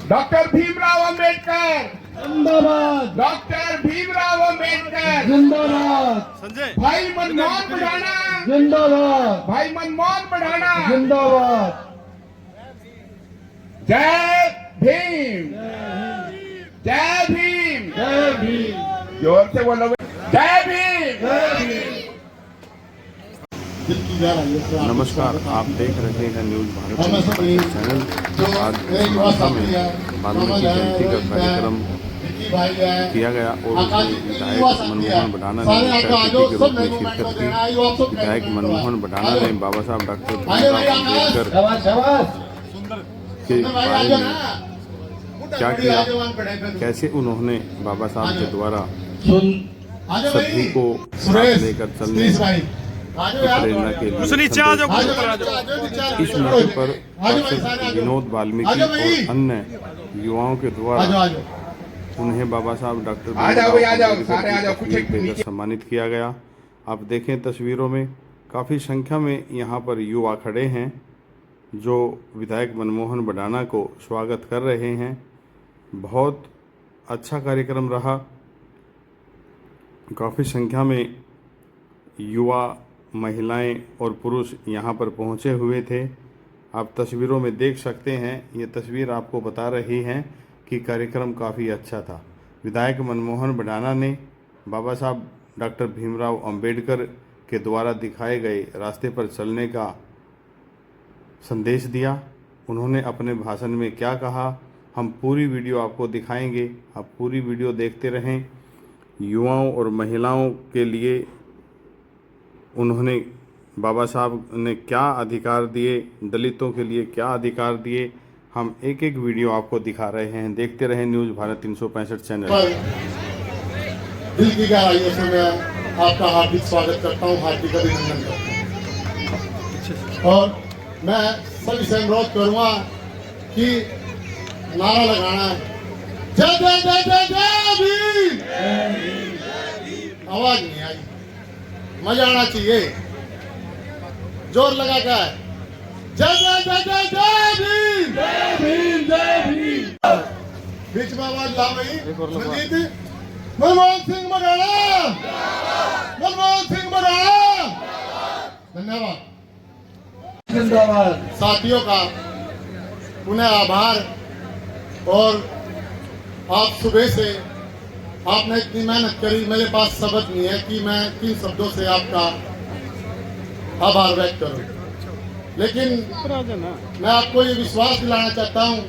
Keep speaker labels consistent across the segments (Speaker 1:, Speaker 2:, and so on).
Speaker 1: Doctor Bhimrao Ambedkar
Speaker 2: जिंदाबाद,
Speaker 1: doctor Bhimrao Ambedkar
Speaker 2: जिंदाबाद,
Speaker 1: भाई मनमोहन बढ़ाना,
Speaker 2: जिंदाबाद,
Speaker 1: भाई मनमोहन बढ़ाना।
Speaker 2: जिंदाबाद।
Speaker 1: जय भीम, जय भीम,
Speaker 2: जय भीम,
Speaker 1: जोर से बोलो, जय भीम।
Speaker 2: जय भीम।
Speaker 3: नमस्कार, आप देख रहे हैं न्यूज भारत चैनल। आज मालवा में वाल्मीकि जयंती का कार्यक्रम किया गया और विधायक मनमोहन बढ़ाना ने मुख्य अतिथि के रूप में शिरकत की। विधायक मनमोहन बढ़ाना ने बाबा साहब डॉक्टर भीमराव अम्बेडकर के बारे में क्या किया, कैसे उन्होंने बाबा साहब के द्वारा सभी को साथ लेकर चलने प्रेरणा के लिए इस मौके पर विनोद वाल्मीकि और अन्य युवाओं के द्वारा उन्हें बाबा साहब डॉक्टर देकर सम्मानित किया गया। आप देखें तस्वीरों में काफ़ी संख्या में यहाँ पर युवा खड़े हैं जो विधायक मनमोहन बढ़ाना को स्वागत कर रहे हैं। बहुत अच्छा कार्यक्रम रहा। काफ़ी संख्या में युवा, महिलाएं और पुरुष यहाँ पर पहुँचे हुए थे। आप तस्वीरों में देख सकते हैं, ये तस्वीर आपको बता रही हैं कि कार्यक्रम काफ़ी अच्छा था। विधायक मनमोहन बढ़ाना ने बाबा साहब डॉक्टर भीमराव अंबेडकर के द्वारा दिखाए गए रास्ते पर चलने का संदेश दिया। उन्होंने अपने भाषण में क्या कहा, हम पूरी वीडियो आपको दिखाएंगे। आप पूरी वीडियो देखते रहें। युवाओं और महिलाओं के लिए उन्होंने बाबा साहब ने क्या अधिकार दिए, दलितों के लिए क्या अधिकार दिए, हम एक एक वीडियो आपको दिखा रहे हैं। देखते रहें न्यूज़ भारत 365 चैनल।
Speaker 2: दिल की गहराइयों से मैं आपका हार्दिक स्वागत करता हूँ, हार्दिक अभिनंदन करता हूँ। और मैं सभी से अनुरोध करूँगा कि नारा लगाना है, जय जय जय जय जय भीम। आवाज नहीं आई, मजा आना चाहिए, जोर लगा कर जय जय जय जय जय भीम, जय भीम, जय भीम। बीच में आवाज ला रही संजीत, मनमोहन सिंह बढ़ाना, मनमोहन सिंह बढ़ाना। धन्यवाद। जिंदाबाद। साथियों का उन्हें आभार। और आप सुबह से आपने इतनी मेहनत करी, मेरे पास शब्द नहीं है कि मैं किन शब्दों से आपका आभार व्यक्त करूं। लेकिन मैं आपको ये विश्वास दिलाना चाहता हूं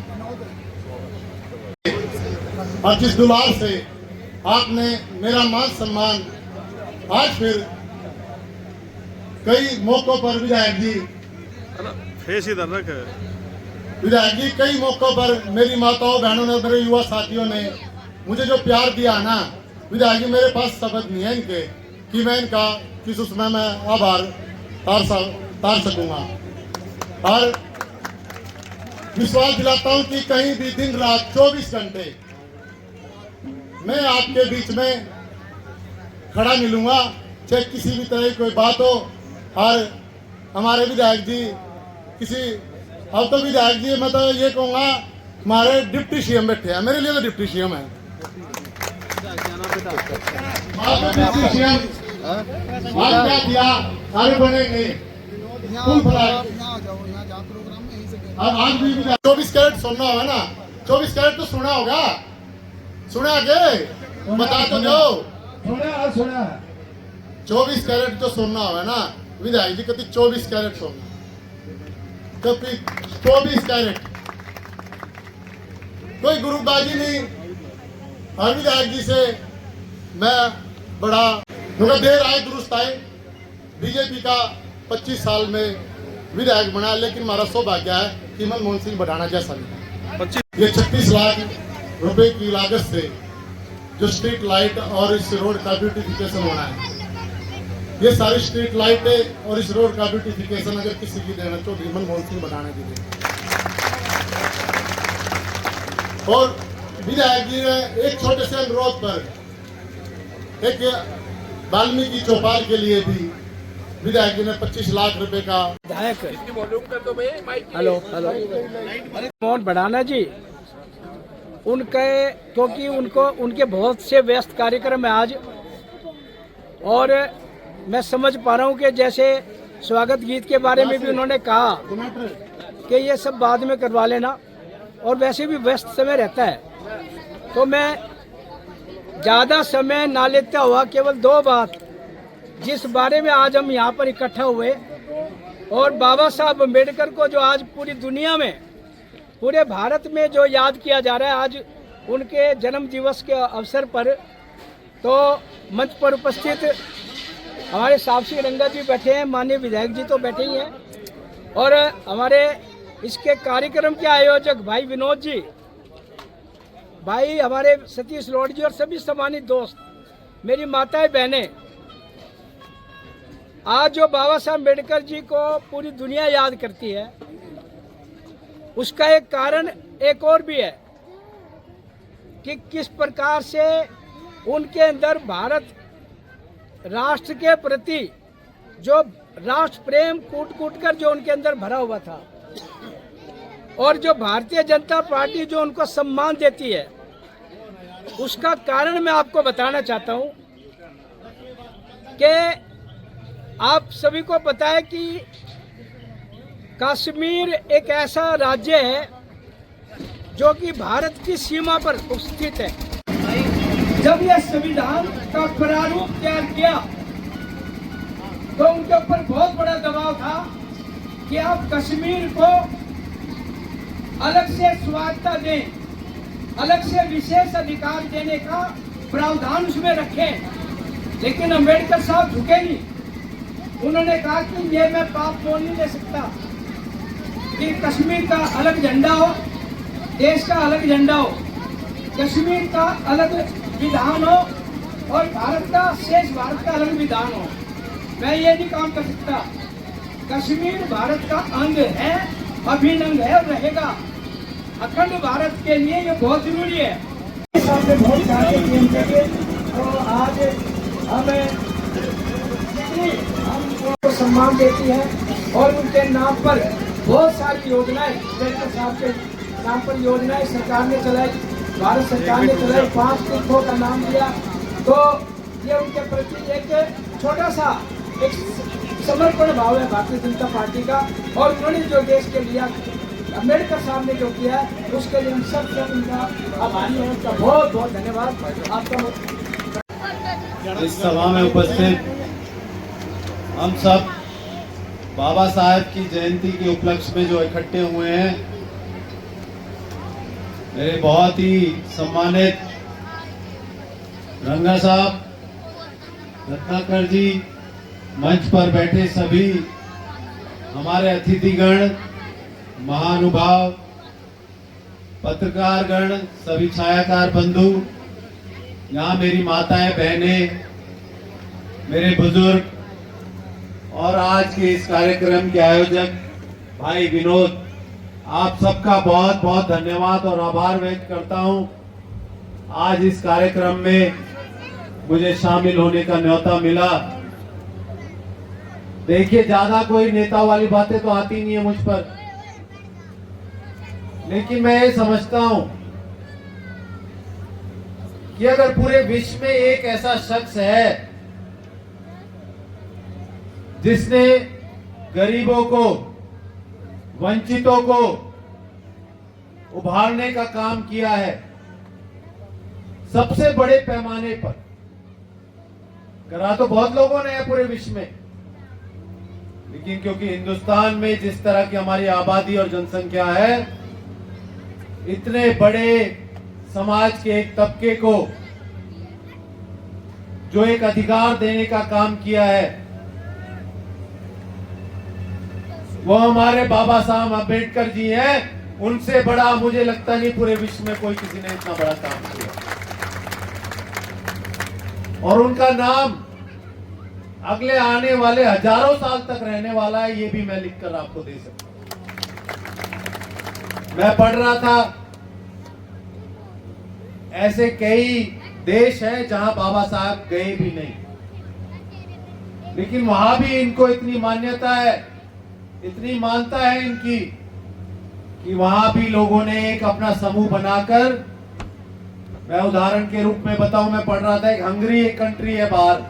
Speaker 2: और जिस दुलार से आपने मेरा मान सम्मान आज फिर कई मौकों पर विधायक जी विधायक जी कई मौकों पर मेरी माताओं बहनों ने, मेरे युवा साथियों ने मुझे जो प्यार दिया ना, विधायक जी मेरे पास शब्द नहीं है इनके कि मैं इनका किस उसमें मैं आभार तार सकूंगा। और विश्वास दिलाता हूं कि कहीं भी दिन रात 24 घंटे मैं आपके बीच में खड़ा मिलूंगा, चाहे किसी भी तरह की कोई बात हो। और हमारे विधायक जी किसी, अब तो विधायक जी मैं तो ये कहूँगा हमारे डिप्टी सीएम बैठे हैं, मेरे लिए तो डिप्टी सीएम है। डिप्टी सीएम आज क्या दिया, आगे बढ़ेंगे। आज भी 24 कैरेट सुनना होगा ना, 24 कैरेट तो सुना होगा, सुना के बता तो दो। सुना 24 कैरेट तो सुनना होगा ना, विधायक जी कभी 24 कैरेट सुनना, कभी 24 कैरेट, कोई ग्रुपबाजी नहीं। और विधायक जी से मैं बड़ा देर आए दुरुस्त आए, बीजेपी का 25 साल में विधायक बना, लेकिन हमारा सौभाग्य है कि मनमोहन सिंह बढ़ाना जैसा नहीं। ये 36 लाख रुपए की लागत से जो स्ट्रीट लाइट और इस रोड का ब्यूटिफिकेशन होना है, ये सारी स्ट्रीट लाइटें और इस रोड का ब्यूटिफिकेशन अगर किसी की देना तो मनमोहन सिंह बढ़ाने के लिए। और विधायक जी ने एक छोटे से अनुरोध पर एक वाल्मीकि चौपाल के लिए भी विधायक जी ने 25 लाख रुपए का
Speaker 4: हेलो हेलो मनमोहन बढ़ाना जी उनके, क्योंकि उनके बहुत से व्यस्त कार्यक्रम है आज, और मैं समझ पा रहा हूँ कि जैसे स्वागत गीत के बारे में भी उन्होंने कहा कि ये सब बाद में करवा लेना, और वैसे भी व्यस्त समय रहता है, तो मैं ज़्यादा समय ना लेता हुआ केवल 2 बात जिस बारे में आज हम यहाँ पर इकट्ठा हुए, और बाबा साहब अम्बेडकर को जो आज पूरी दुनिया में, पूरे भारत में जो याद किया जा रहा है आज उनके जन्म दिवस के अवसर पर, तो मंच पर उपस्थित हमारे साक्षी रंगत जी बैठे हैं, माननीय विधायक जी तो बैठे ही हैं, और हमारे इसके कार्यक्रम के आयोजक भाई विनोद जी, भाई हमारे सतीश लोड जी, और सभी सम्मानित दोस्त, मेरी माताएं बहनें, आज जो बाबा साहब अम्बेडकर जी को पूरी दुनिया याद करती है, उसका एक कारण एक और भी है कि किस प्रकार से उनके अंदर भारत राष्ट्र के प्रति जो राष्ट्र प्रेम कूट कूट कर जो उनके अंदर भरा हुआ था, और जो भारतीय जनता पार्टी जो उनको सम्मान देती है, उसका कारण मैं आपको बताना चाहता हूं कि आप सभी को पता है कि कश्मीर एक ऐसा राज्य है जो कि भारत की सीमा पर स्थित है। जब यह संविधान का प्रारूप तैयार किया तो उनके ऊपर बहुत बड़ा दबाव था कि आप कश्मीर को अलग से स्वायत्तता दें, अलग से विशेष अधिकार देने का प्रावधान उसमें रखें। लेकिन अम्बेडकर साहब झुके नहीं, उन्होंने कहा कि ये मैं पाप मोल नहीं ले सकता कि कश्मीर का अलग झंडा हो, देश का अलग झंडा हो, कश्मीर का अलग विधान हो और भारत का, शेष भारत का अलग विधान हो। मैं ये नहीं काम कर सकता। कश्मीर भारत का अंग है, अभिन्न अंग है और रहेगा। अखंड भारत के लिए ये बहुत जरूरी है। सामने बहुत सारे गेम देंगे, तो आज हमको सम्मान देती है और उनके नाम पर बहुत सारी योजनाएं, अम्बेडकर साहब के नाम पर योजनाएं सरकार ने चलाई, भारत सरकार ने चलाई। 5 तीर्थों का नाम दिया, तो ये उनके प्रति एक छोटा सा एक समर्पण भाव है भारतीय जनता पार्टी का। और उन्होंने जो देश के लिए अम्बेडकर साहब ने जो किया है, उसके लिए हम सब उनका आभारी हैं। उनका बहुत बहुत धन्यवाद। आपका
Speaker 5: इस सभा में उपस्थित हम सब बाबा साहब की जयंती के उपलक्ष्य में जो इकट्ठे हुए हैं, मेरे बहुत ही सम्मानित रंगा साहब, रत्नाकर जी, मंच पर बैठे सभी हमारे अतिथिगण, महानुभाव, पत्रकारगण, सभी छायाकार बंधु, यहाँ मेरी माताएं, बहनें, मेरे बुजुर्ग और आज के इस कार्यक्रम के आयोजक भाई विनोद, आप सबका बहुत बहुत धन्यवाद और आभार व्यक्त करता हूं। आज इस कार्यक्रम में मुझे शामिल होने का न्योता मिला। देखिए, ज्यादा कोई नेता वाली बातें तो आती नहीं है मुझ पर, लेकिन मैं ये समझता हूं कि अगर पूरे विश्व में एक ऐसा शख्स है जिसने गरीबों को, वंचितों को उभारने का काम किया है सबसे बड़े पैमाने पर, करा तो बहुत लोगों ने है पूरे विश्व में, लेकिन क्योंकि हिंदुस्तान में जिस तरह की हमारी आबादी और जनसंख्या है, इतने बड़े समाज के एक तबके को जो एक अधिकार देने का काम किया है, वो हमारे बाबा साहब अम्बेडकर जी हैं। उनसे बड़ा मुझे लगता नहीं पूरे विश्व में कोई किसी ने इतना बड़ा काम किया। और उनका नाम अगले आने वाले हजारों साल तक रहने वाला है, ये भी मैं लिखकर आपको दे सकता हूं। मैं पढ़ रहा था, ऐसे कई देश हैं जहां बाबा साहब गए भी नहीं, लेकिन वहां भी इनको इतनी मान्यता है, इतनी मानता है इनकी, कि वहां भी लोगों ने एक अपना समूह बनाकर मैं उदाहरण के रूप में बताऊं, मैं पढ़ रहा था, एक हंगरी एक कंट्री है बाहर,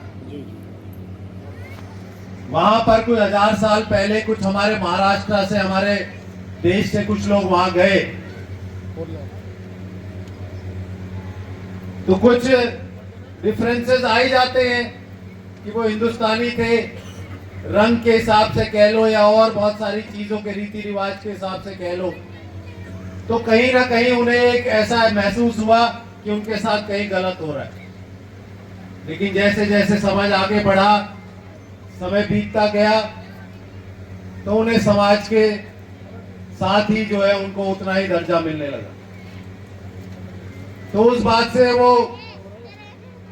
Speaker 5: वहां पर कुछ 1000 साल पहले कुछ हमारे महाराष्ट्र से, हमारे देश से कुछ लोग वहां गए, तो कुछ डिफरेंसेस आ ही जाते हैं कि वो हिंदुस्तानी थे, रंग के हिसाब से कह लो या और बहुत सारी चीजों के रीति रिवाज के हिसाब से कह लो, तो कहीं ना कहीं उन्हें एक ऐसा महसूस हुआ कि उनके साथ कहीं गलत हो रहा है। लेकिन जैसे जैसे समाज आगे बढ़ा, समय बीतता गया, तो उन्हें समाज के साथ ही जो है उनको उतना ही दर्जा मिलने लगा। तो उस बात से वो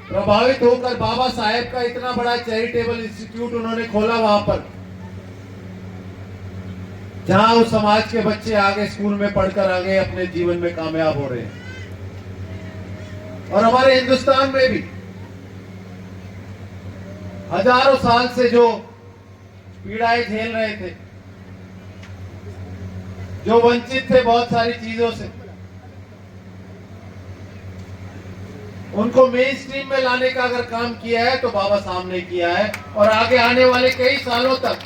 Speaker 5: प्रभावित होकर बाबा साहेब का इतना बड़ा चैरिटेबल इंस्टीट्यूट उन्होंने खोला वहां पर, जहां उस समाज के बच्चे आगे स्कूल में पढ़कर आगे अपने जीवन में कामयाब हो रहे हैं। और हमारे हिंदुस्तान में भी हजारों साल से जो पीड़ाएं झेल रहे थे, जो वंचित थे बहुत सारी चीजों से, उनको मेन स्ट्रीम में लाने का अगर काम किया है तो बाबा साहब ने किया है, और आगे आने वाले कई सालों तक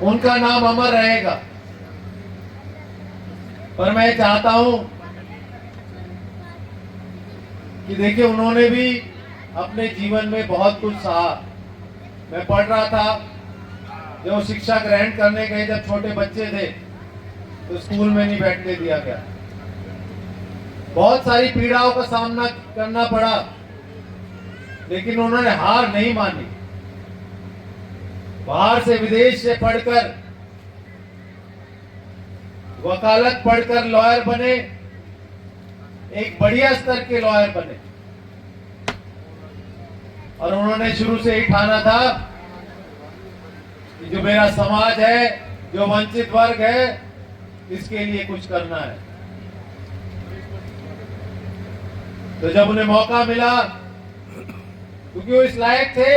Speaker 5: उनका नाम अमर रहेगा। पर मैं चाहता हूं कि देखिए, उन्होंने भी अपने जीवन में बहुत कुछ सहा। मैं पढ़ रहा था, जब शिक्षा ग्रहण करने गए, जब छोटे बच्चे थे तो स्कूल में नहीं बैठने दिया गया, बहुत सारी पीड़ाओं का सामना करना पड़ा, लेकिन उन्होंने हार नहीं मानी। बाहर से, विदेश से पढ़कर, वकालत पढ़कर लॉयर बने, एक बढ़िया स्तर के लॉयर बने, और उन्होंने शुरू से ही ठाना था कि जो मेरा समाज है, जो वंचित वर्ग है, इसके लिए कुछ करना है। तो जब उन्हें मौका मिला, क्योंकि वो इस लायक थे,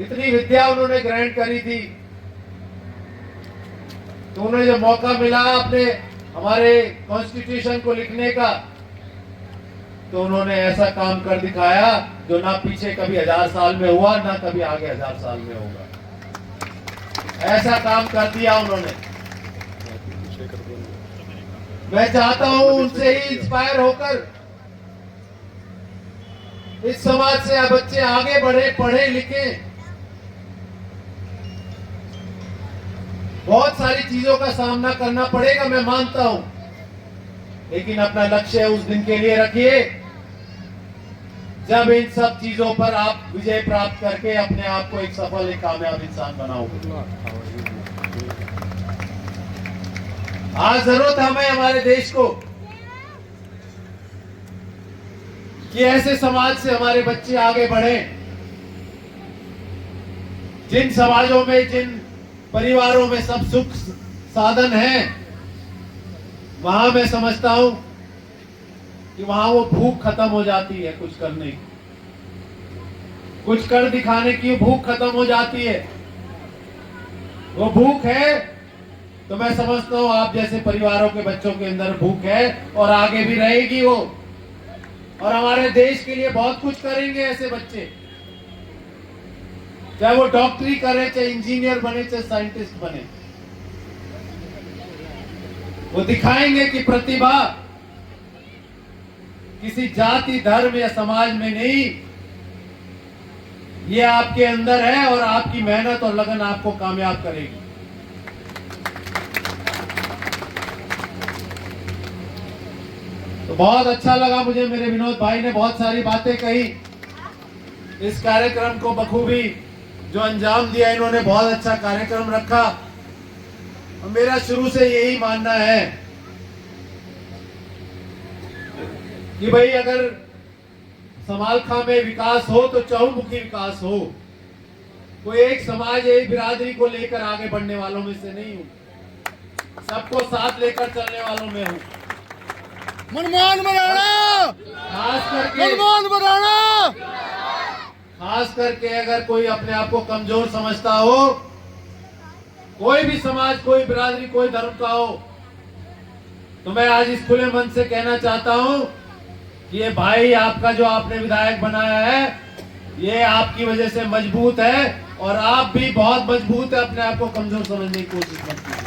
Speaker 5: इतनी विद्या उन्होंने ग्रहण करी थी, तो उन्हें जब मौका मिला अपने हमारे कॉन्स्टिट्यूशन को लिखने का, तो उन्होंने ऐसा काम कर दिखाया जो ना पीछे कभी 1000 साल में हुआ, ना कभी आगे 1000 साल में होगा। ऐसा काम कर दिया उन्होंने। मैं चाहता हूं उनसे ही इंस्पायर होकर इस समाज से बच्चे आगे बढ़े, पढ़े लिखे, बहुत सारी चीजों का सामना करना पड़ेगा, मैं मानता हूं, लेकिन अपना लक्ष्य उस दिन के लिए रखिए जब इन सब चीजों पर आप विजय प्राप्त करके अपने आप को एक सफल, एक कामयाब इंसान बनाओगे। आज जरूरत हमें, हमारे देश को, कि ऐसे समाज से हमारे बच्चे आगे बढ़े, जिन समाजों में, जिन परिवारों में सब सुख साधन है, वहां मैं समझता हूं कि वहां वो भूख खत्म हो जाती है कुछ करने की, कुछ कर दिखाने की भूख खत्म हो जाती है। वो भूख है तो मैं समझता हूं आप जैसे परिवारों के बच्चों के अंदर भूख है, और आगे भी रहेगी वो, और हमारे देश के लिए बहुत कुछ करेंगे ऐसे बच्चे, चाहे वो डॉक्टरी करे, चाहे इंजीनियर बने, चाहे साइंटिस्ट बने। वो दिखाएंगे कि प्रतिभा किसी जाति, धर्म या समाज में नहीं, ये आपके अंदर है, और आपकी मेहनत और लगन आपको कामयाब करेगी। तो बहुत अच्छा लगा मुझे, मेरे विनोद भाई ने बहुत सारी बातें कही, इस कार्यक्रम को बखूबी जो अंजाम दिया, इन्होंने बहुत अच्छा कार्यक्रम रखा, और मेरा शुरू से यही मानना है कि भाई अगर समालखा में विकास हो तो चहुमुखी विकास हो। कोई एक समाज, एक बिरादरी को लेकर आगे बढ़ने वालों में से नहीं हूं, सबको साथ लेकर चलने वालों में हूं।
Speaker 2: मनमोहन बनाना, मनमोहन बनाना।
Speaker 5: खास करके अगर कोई अपने आप को कमजोर समझता हो कोई भी समाज, कोई बिरादरी, कोई धर्म का हो, तो मैं आज इस खुले मन से कहना चाहता हूं कि ये भाई आपका जो आपने विधायक बनाया है, ये आपकी वजह से मजबूत है और आप भी बहुत मजबूत है, अपने आप को कमजोर समझने की कोशिश मत कीजिए।